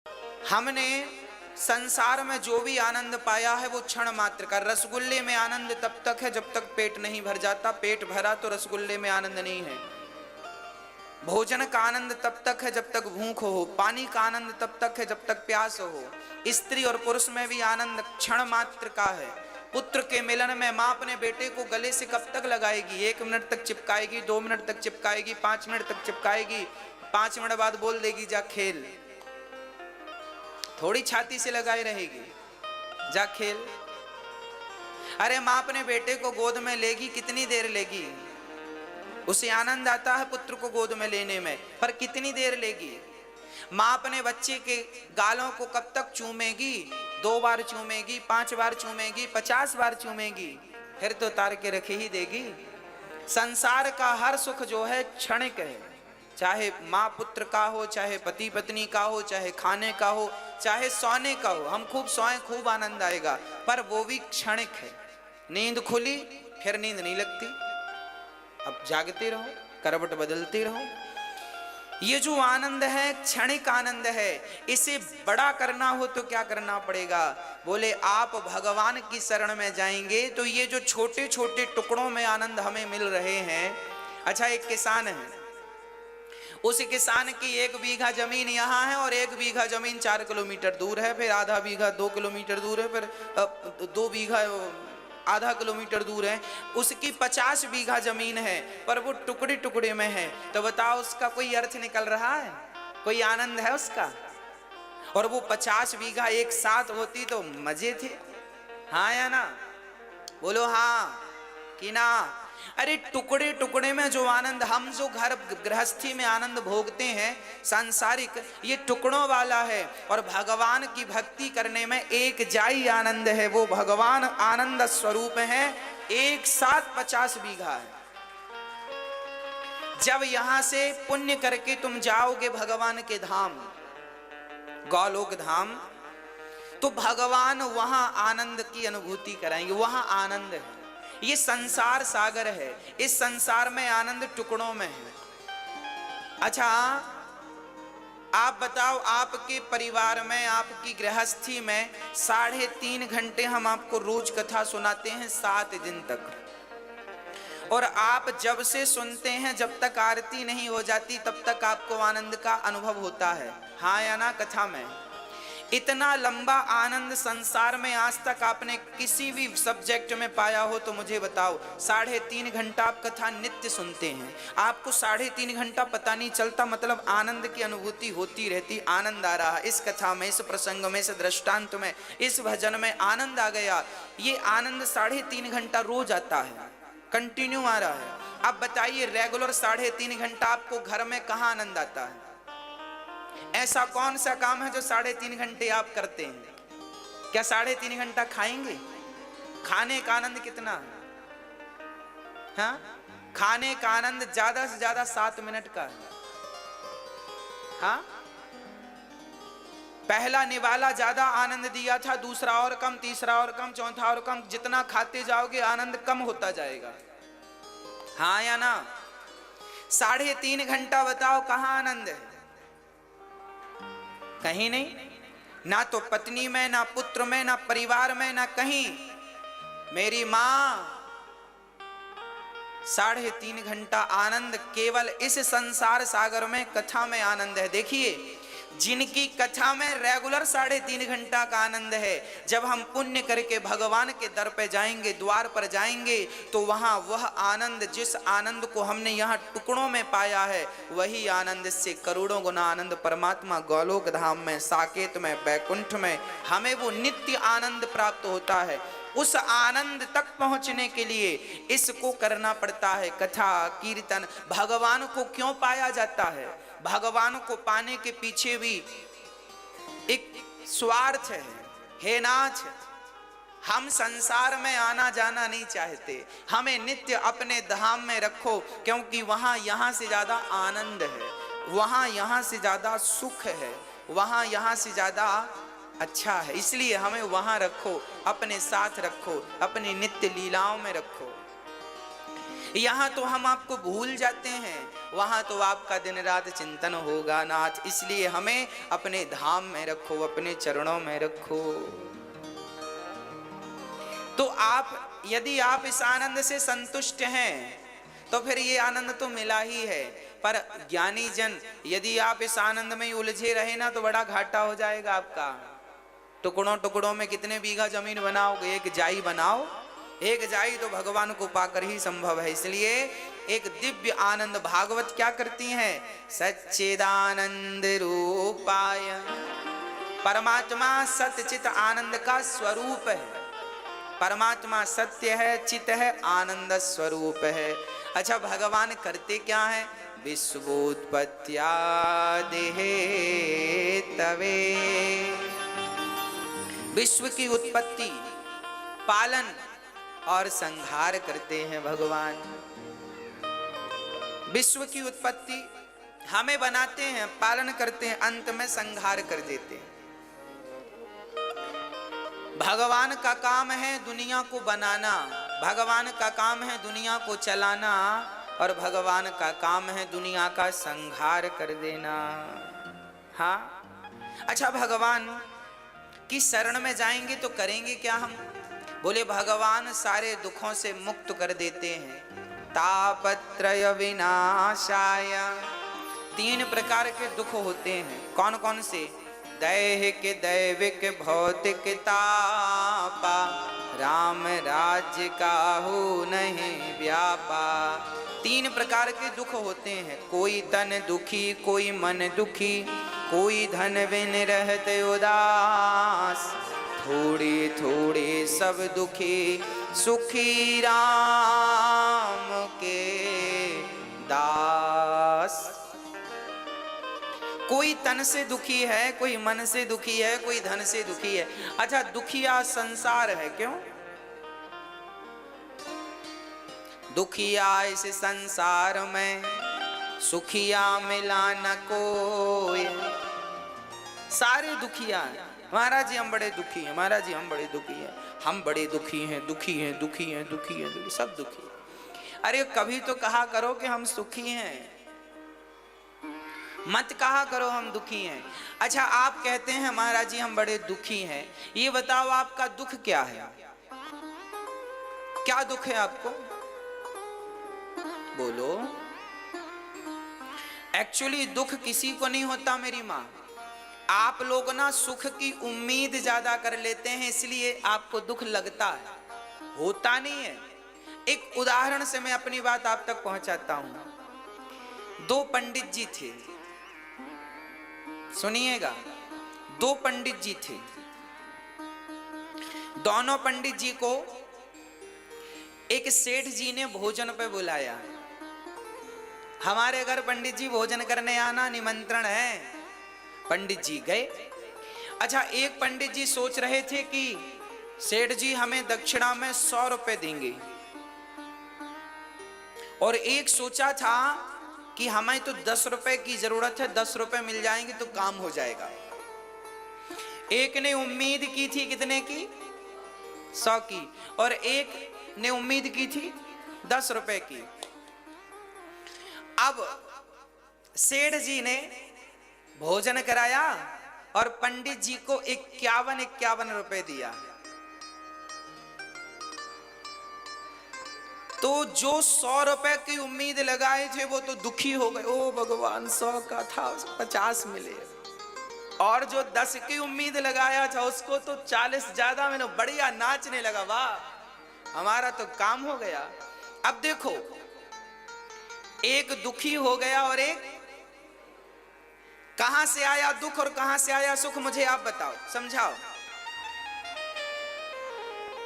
हमने संसार में जो भी आनंद पाया है वो क्षण मात्र का। रसगुल्ले में आनंद तब तक है जब तक पेट नहीं भर जाता, पेट भरा तो रसगुल्ले में आनंद नहीं है। भोजन का आनंद तब तक है जब तक भूख हो, पानी का आनंद तब तक है जब तक प्यास हो। स्त्री और पुरुष में भी आनंद क्षण मात्र का है। पुत्र के मिलन में माँ अपने बेटे को गले से कब तक लगाएगी? 1 मिनट तक चिपकाएगी, 2 मिनट तक चिपकाएगी, 5 मिनट तक चिपकाएगी, 5 मिनट बाद बोल देगी जा खेल। थोड़ी छाती से लगाई रहेगी, जा खेल। अरे माँ अपने बेटे को गोद में लेगी, कितनी देर लेगी? उसे आनंद आता है पुत्र को गोद में लेने में, पर कितनी देर लेगी? माँ अपने बच्चे के गालों को कब तक चूमेगी? 2 बार चूमेगी, 5 बार चूमेगी, 50 बार चूमेगी, फिर तो उतार के रख ही देगी। संसार का हर सुख जो है क्षणिक है, चाहे माँ पुत्र का हो, चाहे पति पत्नी का हो, चाहे खाने का हो, चाहे सोने का हो। हम खूब सोए, खूब आनंद आएगा, पर वो भी क्षणिक है। नींद खुली फिर नींद नहीं लगती, अब जागते रहो, करवट बदलते रहो। ये जो आनंद है क्षणिक आनंद है। इसे बड़ा करना हो तो क्या करना पड़ेगा? बोले आप भगवान की शरण में जाएंगे तो ये जो छोटे छोटे टुकड़ों में आनंद हमें मिल रहे हैं। अच्छा, एक किसान है, उस किसान की 1 बीघा जमीन यहाँ है और 1 बीघा जमीन 4 किलोमीटर दूर है, फिर आधा बीघा 2 किलोमीटर दूर है, फिर 2 बीघा आधा किलोमीटर दूर है। उसकी 50 बीघा जमीन है, पर वो टुकड़े टुकड़े में है। तो बताओ उसका कोई अर्थ निकल रहा है? कोई आनंद है उसका? और वो 50 बीघा एक साथ होती तो मजे थे, हाँ या ना? बोलो हाँ कि ना? अरे टुकड़े टुकड़े में जो आनंद, हम जो घर गृहस्थी में आनंद भोगते हैं सांसारिक, ये टुकड़ों वाला है। और भगवान की भक्ति करने में एक जाई आनंद है, वो भगवान आनंद स्वरूप है। एक साथ 50 बीघा है। जब यहां से पुण्य करके तुम जाओगे भगवान के धाम, गौलोक धाम, तो भगवान वहां आनंद की अनुभूति कराएंगे, वहां आनंद है। ये संसार सागर है, इस संसार में आनंद टुकड़ों में है। अच्छा, आप बताओ, आपके परिवार में, आपकी गृहस्थी में 3.5 घंटे हम आपको रोज कथा सुनाते हैं 7 दिन तक, और आप जब से सुनते हैं जब तक आरती नहीं हो जाती तब तक आपको आनंद का अनुभव होता है, हाँ या ना? कथा में इतना लंबा आनंद संसार में आज तक आपने किसी भी सब्जेक्ट में पाया हो तो मुझे बताओ। 3.5 घंटा आप कथा नित्य सुनते हैं, आपको 3.5 घंटा पता नहीं चलता, मतलब आनंद की अनुभूति होती रहती। आनंद आ रहा है इस कथा में, इस प्रसंग में, इस दृष्टांत में, इस भजन में आनंद आ गया। ये आनंद 3.5 घंटा रोज आता है, कंटिन्यू आ रहा है। अब बताइए, रेगुलर 3.5 घंटा आपको घर में कहाँ आनंद आता है? ऐसा कौन सा काम है जो 3.5 घंटे आप करते हैं? क्या 3.5 घंटा खाएंगे? खाने का आनंद कितना है? हाँ, खाने का आनंद ज्यादा से ज्यादा 7 मिनट का है। हाँ, पहला निवाला ज्यादा आनंद दिया था, दूसरा और कम, तीसरा और कम, चौथा और कम। जितना खाते जाओगे आनंद कम होता जाएगा, हाँ या ना? 3.5 घंटा बताओ कहाँ आनंद है? कहीं नहीं, ना तो पत्नी में, ना पुत्र में, ना परिवार में, ना कहीं। मेरी मां 3.5 घंटा आनंद केवल इस संसार सागर में कथा में आनंद है। देखिए, जिनकी कथा में रेगुलर 3.5 घंटा का आनंद है, जब हम पुण्य करके भगवान के दर पे जाएंगे, द्वार पर जाएंगे, तो वहां वह आनंद, जिस आनंद को हमने यहाँ टुकड़ों में पाया है, वही आनंद से करोड़ों गुना आनंद परमात्मा गौलोक धाम में, साकेत में, बैकुंठ में हमें वो नित्य आनंद प्राप्त होता है। उस आनंद तक पहुंचने के लिए इसको करना पड़ता है, कथा कीर्तन। भगवान को क्यों पाया जाता है? भगवान को पाने के पीछे भी एक स्वार्थ है, हे नाथ। हम संसार में आना जाना नहीं चाहते, हमें नित्य अपने धाम में रखो, क्योंकि वहां यहाँ से ज्यादा आनंद है, वहां यहाँ से ज्यादा सुख है, वहां यहाँ से ज्यादा अच्छा है। इसलिए हमें वहां रखो, अपने साथ रखो, अपनी नित्य लीलाओं में रखो। यहाँ तो हम आपको भूल जाते हैं, वहां तो आपका दिन रात चिंतन होगा नाथ। इसलिए हमें अपने धाम में रखो, अपने चरणों में रखो। तो आप यदि आप इस आनंद से संतुष्ट हैं तो फिर ये आनंद तो मिला ही है। पर ज्ञानी जन यदि आप इस आनंद में उलझे रहे ना तो बड़ा घाटा हो जाएगा आपका। टुकड़ों टुकड़ों में कितने बीघा जमीन बनाओगे, एक जाई बनाओ। एक जाई तो भगवान को पाकर ही संभव है। इसलिए एक दिव्य आनंद भागवत क्या करती हैं, सच्चिदानंद रूपाय। परमात्मा सत्य चित आनंद का स्वरूप है। परमात्मा सत्य है, चित है, आनंद स्वरूप है। अच्छा, भगवान करते क्या है, विश्वोत्पत्त्यादिहेतवे विश्व की उत्पत्ति, पालन और संहार करते हैं भगवान। विश्व की उत्पत्ति हमें बनाते हैं, पालन करते हैं, अंत में संहार कर देते हैं। भगवान का काम है दुनिया को बनाना, भगवान का काम है दुनिया को चलाना, और भगवान का काम है दुनिया का संहार कर देना। हाँ, अच्छा, भगवान की शरण में जाएंगे तो करेंगे क्या हम? बोले भगवान सारे दुखों से मुक्त कर देते हैं। तापत्रय विनाशाय। 3 प्रकार के दुख होते हैं। कौन कौन से? दैहिक, दैविक, भौतिक तापा, राम राज्य काहू नहीं व्यापा। 3 प्रकार के दुख होते हैं। कोई तन दुखी, कोई मन दुखी, कोई धन बिन रहते उदास, थोड़े थोड़े सब दुखी, सुखी राम के दास। कोई तन से दुखी है, कोई मन से दुखी है, कोई धन से दुखी है। अच्छा, दुखिया संसार है, क्यों? दुखिया इस संसार में, सुखिया मिला न कोई। सारे दुखिया हैं। महाराज जी हम बड़े दुखी हैं, महाराज जी हम बड़े दुखी हैं, हम बड़े दुखी हैं, दुखी हैं, दुखी हैं, दुखी हैं, दुखी, सब दुखी। अरे कभी तो कहा करो कि हम सुखी हैं, मत कहा करो हम दुखी हैं। अच्छा, आप कहते हैं महाराज जी हम बड़े दुखी हैं, ये बताओ आपका दुख क्या है? क्या दुख है आपको? बोलो। एक्चुअली दुख किसी को नहीं होता मेरी माँ। आप लोग ना सुख की उम्मीद ज्यादा कर लेते हैं, इसलिए आपको दुख लगता है, होता नहीं है। एक उदाहरण से मैं अपनी बात आप तक पहुंचाता हूं। 2 पंडित जी थे, सुनिएगा। 2 पंडित जी थे। दोनों पंडित जी को एक सेठ जी ने भोजन पे बुलाया। हमारे घर पंडित जी भोजन करने आना, निमंत्रण है। पंडित जी गए। अच्छा, एक पंडित जी सोच रहे थे कि सेठ जी हमें दक्षिणा में 100 रुपए देंगे, और एक सोचा था कि हमें तो 10 रुपए की जरूरत है, 10 रुपए मिल जाएंगे तो काम हो जाएगा। एक ने उम्मीद की थी कितने की? 100 की, और एक ने उम्मीद की थी 10 रुपए की। अब सेठ जी ने भोजन कराया और पंडित जी को 51 रुपए दिया। तो जो 100 रुपए की उम्मीद लगाए थे वो तो दुखी हो गए, ओ भगवान 100 का था 50 मिले। और जो 10 की उम्मीद लगाया था उसको तो 40 ज्यादा मिले, बढ़िया नाचने लगा, वाह हमारा तो काम हो गया। अब देखो, एक दुखी हो गया और एक, कहां से आया दुख और कहां से आया सुख, मुझे आप बताओ, समझाओ।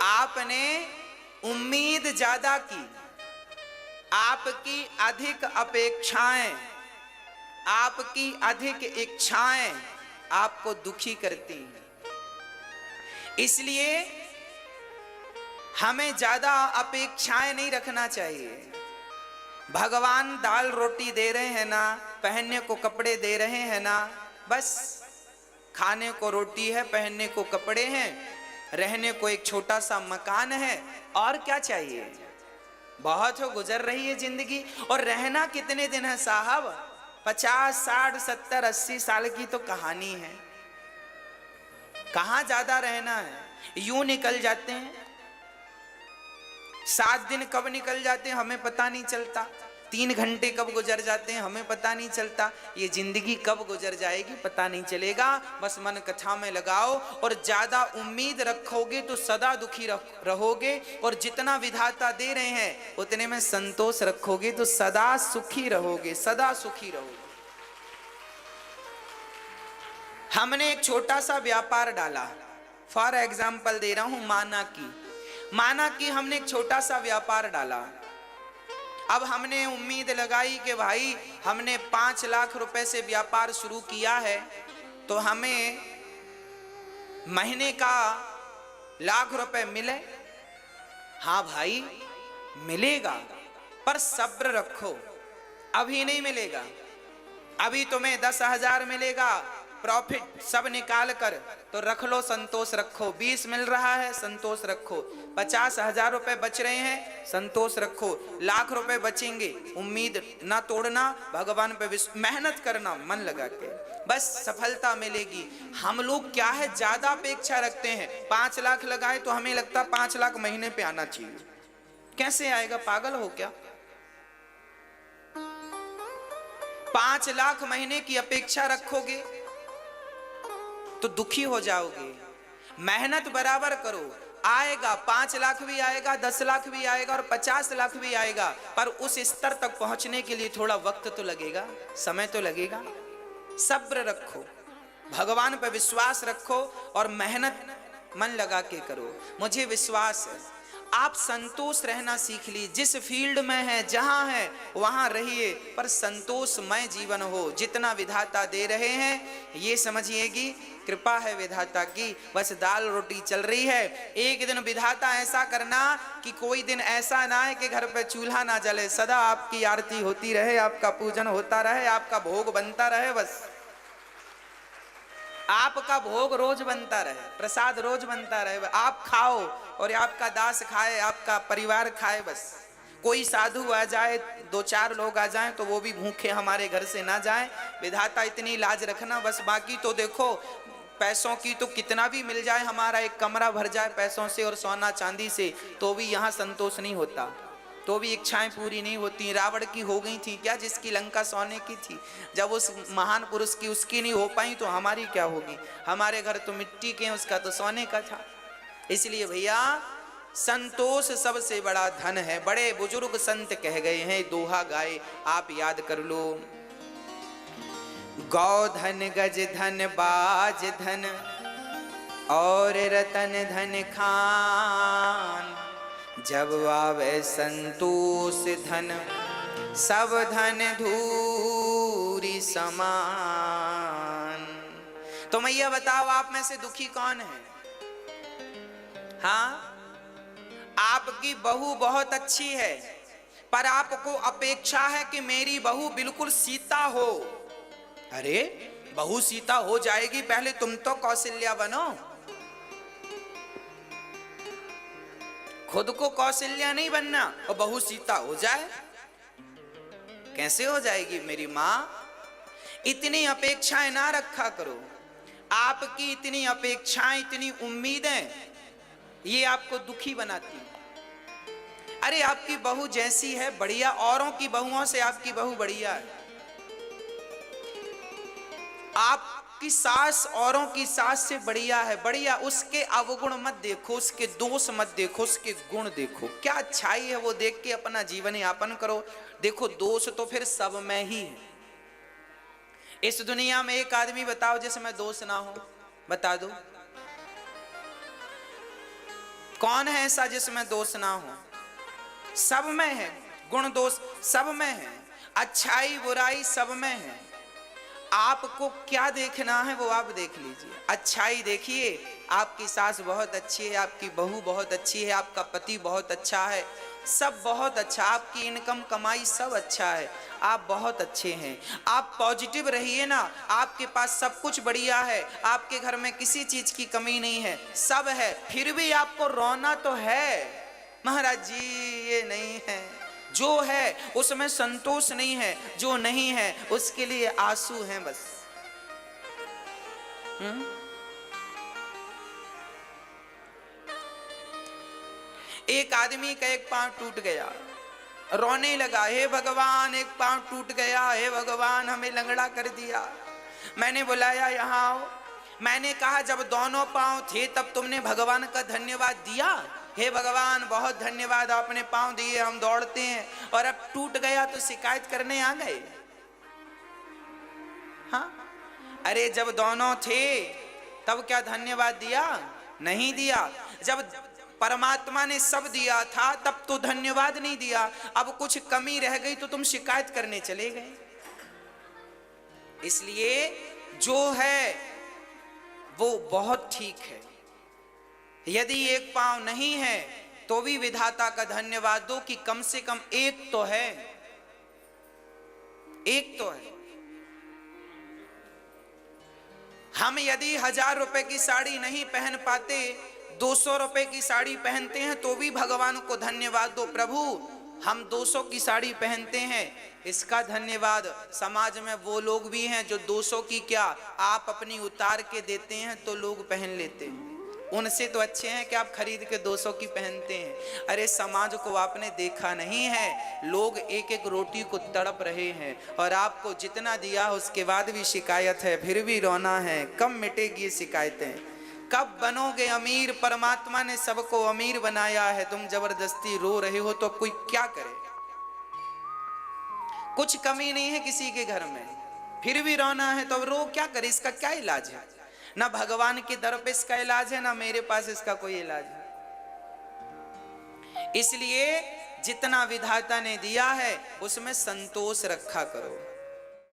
आपने उम्मीद ज्यादा की, आपकी अधिक अपेक्षाएं, आपकी अधिक इच्छाएं आपको दुखी करती हैं। इसलिए हमें ज्यादा अपेक्षाएं नहीं रखना चाहिए। भगवान दाल रोटी दे रहे हैं ना, पहनने को कपड़े दे रहे हैं ना, बस खाने को रोटी है, पहनने को कपड़े हैं, रहने को एक छोटा सा मकान है, और क्या चाहिए? बहुत हो, गुजर रही है जिंदगी। और रहना कितने दिन है साहब? 50, 60, 70, 80 साल की तो कहानी है। कहां ज्यादा रहना है? यूं निकल जाते हैं। 7 दिन कब निकल जाते हैं हमें पता नहीं चलता। 3 घंटे कब गुजर जाते हैं हमें पता नहीं चलता। ये जिंदगी कब गुजर जाएगी पता नहीं चलेगा। बस मन कथा में लगाओ, और ज्यादा उम्मीद रखोगे तो सदा दुखी रहोगे, और जितना विधाता दे रहे हैं उतने में संतोष रखोगे तो सदा सुखी रहोगे, सदा सुखी रहोगे। हमने एक छोटा सा व्यापार डाला, फॉर एग्जाम्पल दे रहा हूं, माना कि हमने एक छोटा सा व्यापार डाला। अब हमने उम्मीद लगाई कि भाई हमने 5 लाख रुपए से व्यापार शुरू किया है तो हमें महीने का लाख रुपए मिले। हाँ भाई मिलेगा, पर सब्र रखो, अभी नहीं मिलेगा। अभी तुम्हें 10,000 मिलेगा प्रॉफिट सब निकाल कर, तो रख लो, संतोष रखो। 20 मिल रहा है, संतोष रखो। 50,000 रुपए बच रहे हैं, संतोष रखो। लाख रुपए बचेंगे, उम्मीद ना तोड़ना, भगवान पे मेहनत करना मन लगा के, बस सफलता मिलेगी। हम लोग क्या है, ज्यादा अपेक्षा रखते हैं। 5 लाख लगाए तो हमें लगता 5 लाख महीने पे आना चाहिए। कैसे आएगा, पागल हो क्या? 5 लाख महीने की अपेक्षा रखोगे तो दुखी हो जाओगे। मेहनत बराबर करो, आएगा। 5 लाख भी आएगा, 10 लाख भी आएगा और 50 लाख भी आएगा, पर उस स्तर तक पहुंचने के लिए थोड़ा वक्त तो लगेगा, समय तो लगेगा। सब्र रखो, भगवान पर विश्वास रखो और मेहनत मन लगा के करो। मुझे विश्वास है आप संतोष रहना सीख ली। जिस फील्ड में है, जहां है वहां रहिए, पर संतोषमय जीवन हो। जितना विधाता दे रहे हैं ये समझिएगी कृपा है विधाता की, बस दाल रोटी चल रही है। एक दिन विधाता ऐसा करना कि कोई दिन ऐसा ना है कि घर पे चूल्हा ना जले, सदा आपकी आरती होती रहे, आपका पूजन होता रहे, आपका भोग बनता रहे। बस आपका भोग रोज बनता रहे, प्रसाद रोज बनता रहे, आप खाओ और आपका दास खाए, आपका परिवार खाए। बस कोई साधु आ जाए, 2-4 लोग आ जाएं तो वो भी भूखे हमारे घर से ना जाएं। विधाता इतनी लाज रखना बस। बाकी तो देखो, पैसों की तो कितना भी मिल जाए, हमारा एक कमरा भर जाए पैसों से और सोना चांदी से, तो भी यहाँ संतोष नहीं होता, तो भी इच्छाएं पूरी नहीं होती। रावण की हो गई थी क्या, जिसकी लंका सोने की थी? जब उस महान पुरुष की उसकी नहीं हो पाई तो हमारी क्या होगी? हमारे घर तो मिट्टी के, उसका तो सोने का था। इसलिए भैया संतोष सबसे बड़ा धन है। बड़े बुजुर्ग संत कह गए हैं, दोहा गाए, आप याद कर लो। गौ धन, गज धन, बाज धन और रतन धन खान, जब आवे संतोष धन सब धन धूरी समान। तो मैया बताओ, आप में से दुखी कौन है? हाँ, आपकी बहू बहुत अच्छी है, पर आपको अपेक्षा है कि मेरी बहू बिल्कुल सीता हो। अरे बहू सीता हो जाएगी, पहले तुम तो कौशल्या बनो। खुद को कौशल्या नहीं बनना और बहू सीता हो जाए, कैसे हो जाएगी मेरी मां? इतनी अपेक्षाएं ना रखा करो। आपकी इतनी अपेक्षाएं, इतनी उम्मीदें, ये आपको दुखी बनाती। अरे आपकी बहू जैसी है बढ़िया, औरों की बहुओं से आपकी बहू बढ़िया है। आपकी सास औरों की सास से बढ़िया है, बढ़िया। उसके अवगुण मत देखो, उसके दोष मत देखो, उसके गुण देखो। क्या अच्छाई है वो देख के अपना जीवन यापन करो। देखो दोष तो फिर सब में ही है। इस दुनिया में एक आदमी बताओ जिसमें दोष ना हो, बता दो कौन है ऐसा जिसमें दोष ना हो? सब में है, गुण दोष सब में है, अच्छाई बुराई सब में है। आपको क्या देखना है वो आप देख लीजिए। अच्छाई देखिए, आपकी सास बहुत अच्छी है, आपकी बहू बहुत अच्छी है, आपका पति बहुत अच्छा है, सब बहुत अच्छा, आपकी इनकम कमाई सब अच्छा है, आप बहुत अच्छे हैं। आप पॉजिटिव रहिए ना, आपके पास सब कुछ बढ़िया है, आपके घर में किसी चीज की कमी नहीं है, सब है, फिर भी आपको रोना तो है। महाराज जी ये नहीं है, जो है उसमें संतोष नहीं है, जो नहीं है उसके लिए आंसू हैं बस। एक आदमी का एक पांव टूट गया, रोने लगा, हे भगवान एक पांव टूट गया, हे भगवान हमें लंगड़ा कर दिया। मैंने बुलाया यहाँ आओ। मैंने कहा जब दोनों पांव थे तब तुमने भगवान का धन्यवाद दिया? हे भगवान बहुत धन्यवाद, आपने पांव दिए, हम दौड़ते हैं, और अब टूट गया तो शिकायत करने आ गए? हाँ, अरे जब दोनों थे तब क्या धन्यवाद दिया? नहीं दिया। जब परमात्मा ने सब दिया था तब तो धन्यवाद नहीं दिया, अब कुछ कमी रह गई तो तुम शिकायत करने चले गए। इसलिए जो है वो बहुत ठीक है। यदि एक पांव नहीं है तो भी विधाता का धन्यवाद दो कि कम से कम एक तो है, एक तो है। हम यदि 1000 रुपए की साड़ी नहीं पहन पाते, 200 रुपए की साड़ी पहनते हैं तो भी भगवान को धन्यवाद दो, प्रभु हम 200 की साड़ी पहनते हैं, इसका धन्यवाद। समाज में वो लोग भी हैं जो 200 की क्या आप अपनी उतार के देते हैं तो लोग पहन लेते हैं, उनसे तो अच्छे हैं कि आप खरीद के 200 की पहनते हैं। अरे समाज को आपने देखा नहीं है, लोग एक एक रोटी को तड़प रहे हैं और आपको जितना दिया उसके बाद भी शिकायत है, फिर भी रोना है। कब मिटेगी शिकायतें? कब बनोगे अमीर? परमात्मा ने सबको अमीर बनाया है, तुम जबरदस्ती रो रहे हो तो कोई क्या करे? कुछ कमी नहीं है किसी के घर में, फिर भी रोना है तो रो क्या करे? इसका क्या इलाज है? ना भगवान के दर पे इसका इलाज है, ना मेरे पास इसका कोई इलाज है। इसलिए जितना विधाता ने दिया है उसमें संतोष रखा करो।